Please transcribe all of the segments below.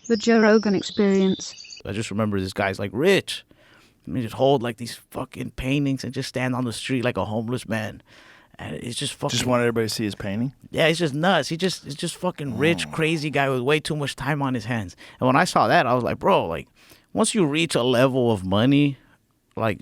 The Joe Rogan Experience. I just remember this guy's like rich. I mean, just hold like these fucking paintings and just stand on the street like a homeless man. And it's just fucking. Just want everybody to see his painting? Yeah, he's just nuts. It's just fucking rich, crazy guy with way too much time on his hands. And when I saw that, I was like, bro, like, once you reach a level of money, like,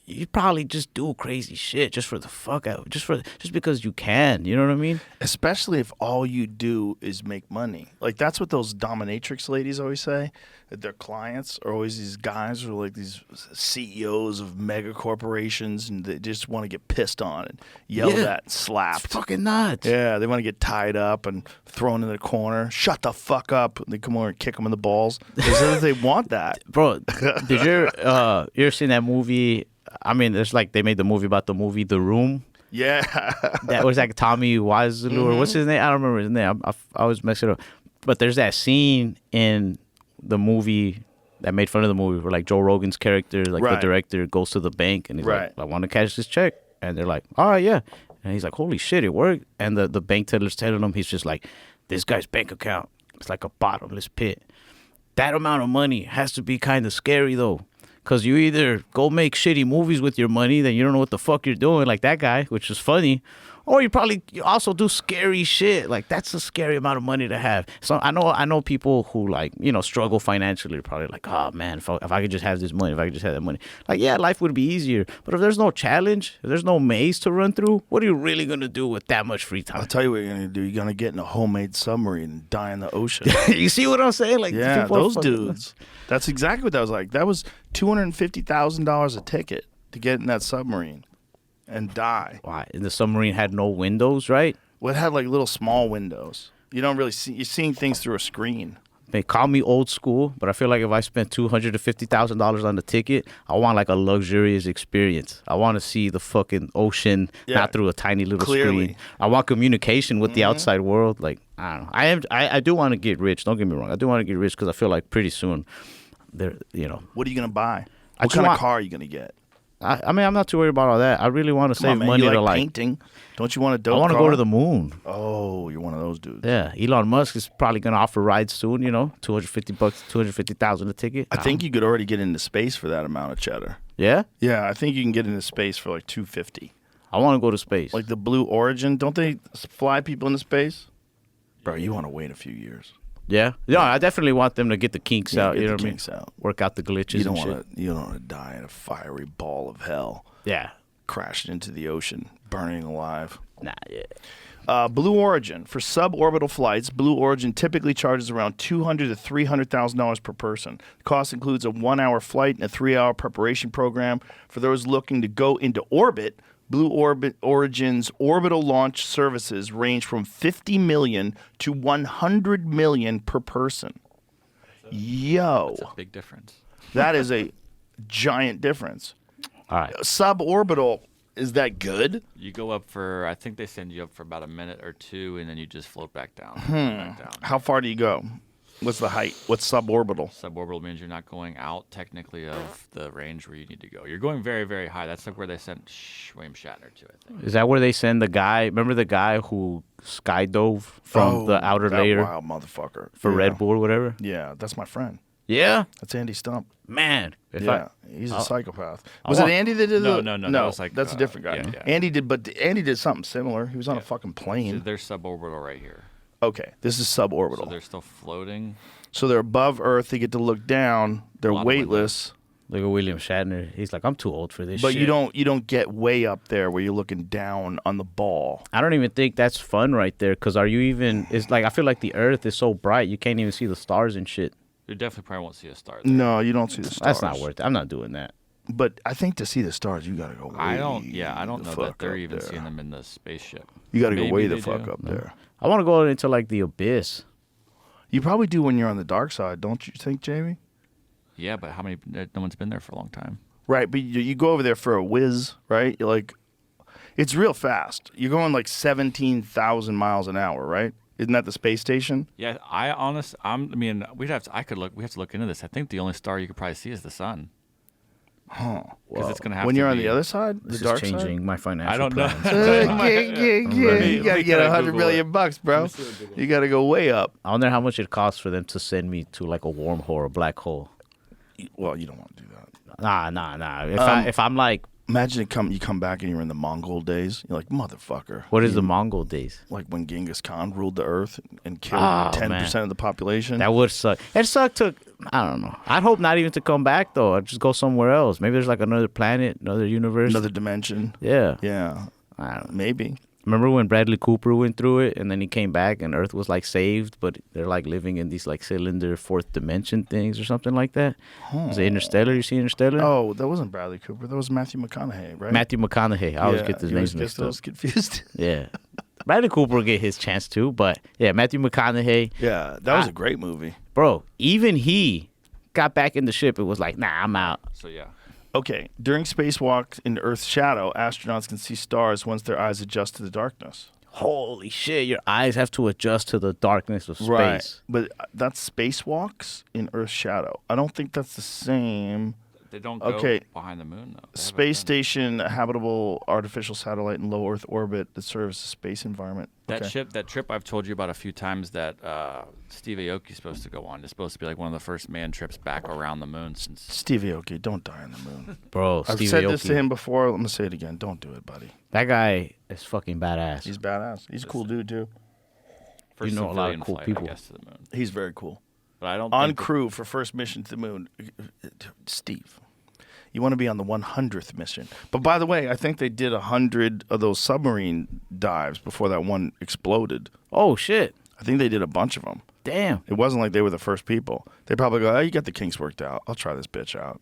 you probably just do crazy shit just for the fuck out, just because you can. You know what I mean? Especially if all you do is make money. Like, that's what those dominatrix ladies always say. That their clients are always these guys who are like these CEOs of mega corporations, and they just want to get pissed on and yelled at and slapped. It's fucking nuts. Yeah, they want to get tied up and thrown in the corner. Shut the fuck up. They come over and kick them in the balls. They want that. Bro, did you ever seen that movie? I mean, it's like they made the movie about the movie The Room. Yeah. That was like Tommy Wiseau, or what's his name? I don't remember his name. I always mix it up. But there's that scene in the movie that made fun of the movie where like Joe Rogan's character, like the director, goes to the bank and he's like, I want to cash this check. And they're like, all right, yeah. And he's like, holy shit, it worked. And the bank teller's telling him, he's just like, this guy's bank account, it's like a bottomless pit. That amount of money has to be kind of scary, though. Because you either go make shitty movies with your money, then you don't know what the fuck you're doing, like that guy, which is funny. Or you also do scary shit. Like, that's a scary amount of money to have. So I know people who, like, you know, struggle financially. Probably like, oh, man, if I could just have this money, if I could just have that money. Like, yeah, life would be easier. But if there's no challenge, if there's no maze to run through, what are you really going to do with that much free time? I'll tell you what you're going to do. You're going to get in a homemade submarine and die in the ocean. You see what I'm saying? Like, yeah, those dudes. That's exactly what that was like. That was $250,000 a ticket to get in that submarine and die. Why? And the submarine had no windows, right? Well, it had like little small windows. You don't really see. You're seeing things through a screen. They call me old school, but I feel like if I spent $250,000 on the ticket, I want like a luxurious experience. I want to see the fucking ocean, not through a tiny little screen. I want communication with the outside world. Like, I don't know. I do want to get rich. Don't get me wrong. I do want to get rich because I feel like pretty soon, there. You know. What are you gonna buy? What kind of car are you gonna get? I mean, I'm not too worried about all that. I really want to save money to like painting. Don't you want a dope car? I want to go to the moon. Oh, you're one of those dudes. Yeah, Elon Musk is probably gonna offer rides soon. You know, $250, $250,000 a ticket. I think you could already get into space for that amount of cheddar. Yeah. Yeah, I think you can get into space for like $250. I want to go to space. Like the Blue Origin, don't they fly people into space? Bro, you want to wait a few years. Yeah, I definitely want them to get the kinks out. You know what I mean? Out. Work out the glitches. You don't want to die in a fiery ball of hell. Yeah, crashing into the ocean, burning alive. Nah, yeah. Blue Origin for suborbital flights. Blue Origin typically charges around $200,000 to $300,000 per person. The cost includes a 1-hour flight and a 3-hour preparation program for those looking to go into orbit. Blue Origin's orbital launch services range from $50 million to $100 million per person. Yo. That's a big difference. That is a giant difference. All right. Suborbital, is that good? You go up for, I think they send you up for about a minute or two, and then you just float back down. How far do you go? What's the height? What's suborbital? Suborbital means you're not going out technically of the range where you need to go. You're going very, very high. That's like where they sent William Shatner to, I think. Is that where they send the guy? Remember the guy who skydove from the outer layer? Wild motherfucker. For Red Bull or whatever? Yeah, that's my friend. Yeah? That's Andy Stump. Man. He's a psychopath. Was it Andy that did No. No, was like, that's a different guy. Yeah. Andy did something similar. He was on a fucking plane. So they're suborbital right here. Okay, this is suborbital. So they're still floating. So they're above Earth. They get to look down. They're weightless. Look at William Shatner. He's like, I'm too old for this but shit. But you don't get way up there where you're looking down on the ball. I don't even think that's fun right there. Because are you even... It's like, I feel like the Earth is so bright, you can't even see the stars and shit. You definitely probably won't see a star there. No, you don't see the stars. That's not worth it. I'm not doing that. But I think to see the stars, you got to go way I don't know that they're even there. seeing them in the spaceship. You got to go way the fuck up there. I want to go into like the abyss. You probably do when you're on the dark side, don't you think, Jamie? Yeah, but no one's been there for a long time. Right, but you go over there for a whiz, right? You're like, it's real fast. You're going like 17,000 miles an hour, right? Isn't that the space station? Yeah, we have to look into this. I think the only star you could probably see is the sun. Because it's gonna have When to you're on be- the other side, the This is dark changing side. my financial I don't know. plans. You gotta get $100 Google million bucks, bro. You gotta go way up. I wonder how much it costs for them to send me to like a wormhole or a black hole. Well, you don't want to do that. Nah. If I'm like, Imagine you come back and you're in the Mongol days. You're like, motherfucker. what is the Mongol days? Like when Genghis Khan ruled the earth and killed Oh, 10% of the population. That would suck. It sucked to, I don't know. I'd hope not even to come back though. I'd just go somewhere else. Maybe there's like another planet, another universe. Another dimension. Yeah. Yeah. I don't know. Maybe. Remember when Bradley Cooper went through it and then he came back and Earth was like saved, but they're like living in these like cylinder fourth dimension things or something like that? Was it Interstellar? You see Interstellar? Oh, that wasn't Bradley Cooper. That was Matthew McConaughey, right? Matthew McConaughey. I always get his you names always mixed get up. those confused. Yeah. Bradley Cooper will get his chance too, but yeah, Matthew McConaughey. Yeah, that was a great movie. Bro, even he got back in the ship and was like, nah, I'm out. So yeah. Okay, during spacewalks in Earth's shadow, astronauts can see stars once their eyes adjust to the darkness. Holy shit, your eyes have to adjust to the darkness of space. But that's spacewalks in Earth's shadow. I don't think that's the same. They don't go Okay. behind the moon though. They Space haven't been. station, a habitable artificial satellite in low Earth orbit that serves a space environment. That Okay. that trip I've told you about a few times that Steve Aoki's supposed to go on. It's supposed to be like one of the first manned trips back around the moon since. Steve Aoki, don't die on the moon. Bro, I've Steve said Aoki, this to him before. I'm gonna say it again. Don't do it, buddy. that guy is fucking badass. He's badass. He's a cool dude too. First You know a lot of civilian cool flight, people. I guess, to the moon. He's very cool. But I don't On think that- crew for first mission to the moon, Steve. You want to be on the 100th mission. But by the way, I think they did 100 of those submarine dives before that one exploded. Oh, shit. I think they did a bunch of them. Damn. It wasn't like they were the first people. They probably go, oh, you got the kinks worked out. I'll try this bitch out.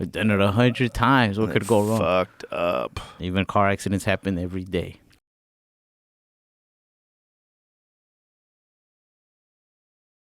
I've done it 100 times. What could go wrong? Fucked up. Even car accidents happen every day.